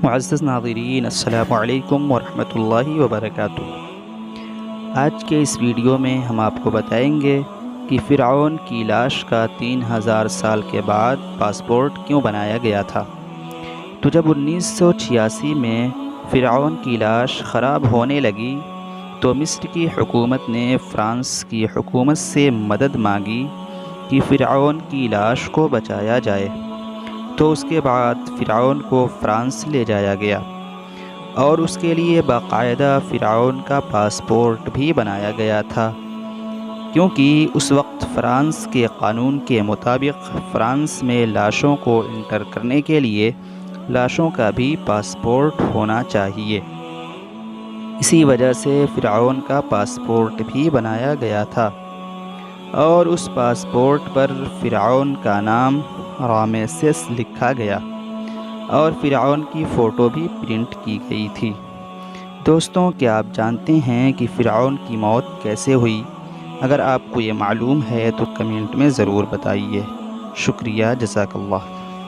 معزز ناظرین، السلام علیکم ورحمۃ اللہ وبرکاتہ۔ آج کے اس ویڈیو میں ہم آپ کو بتائیں گے کہ فرعون کی لاش کا 3000 سال کے بعد پاسپورٹ کیوں بنایا گیا تھا۔ تو جب 1986 میں فرعون کی لاش خراب ہونے لگی تو مصر کی حکومت نے فرانس کی حکومت سے مدد مانگی کہ فرعون کی لاش کو بچایا جائے۔ تو اس کے بعد فرعون کو فرانس لے جایا گیا اور اس کے لیے باقاعدہ فرعون کا پاسپورٹ بھی بنایا گیا تھا، کیونکہ اس وقت فرانس کے قانون کے مطابق فرانس میں لاشوں کو انٹر کرنے کے لیے لاشوں کا بھی پاسپورٹ ہونا چاہیے۔ اسی وجہ سے فرعون کا پاسپورٹ بھی بنایا گیا تھا اور اس پاسپورٹ پر فرعون کا نام رامسیس لکھا گیا اور فرعون کی فوٹو بھی پرنٹ کی گئی تھی۔ دوستوں، کیا آپ جانتے ہیں کہ فرعون کی موت کیسے ہوئی؟ اگر آپ کو یہ معلوم ہے تو کمنٹ میں ضرور بتائیے۔ شکریہ، جزاک اللہ۔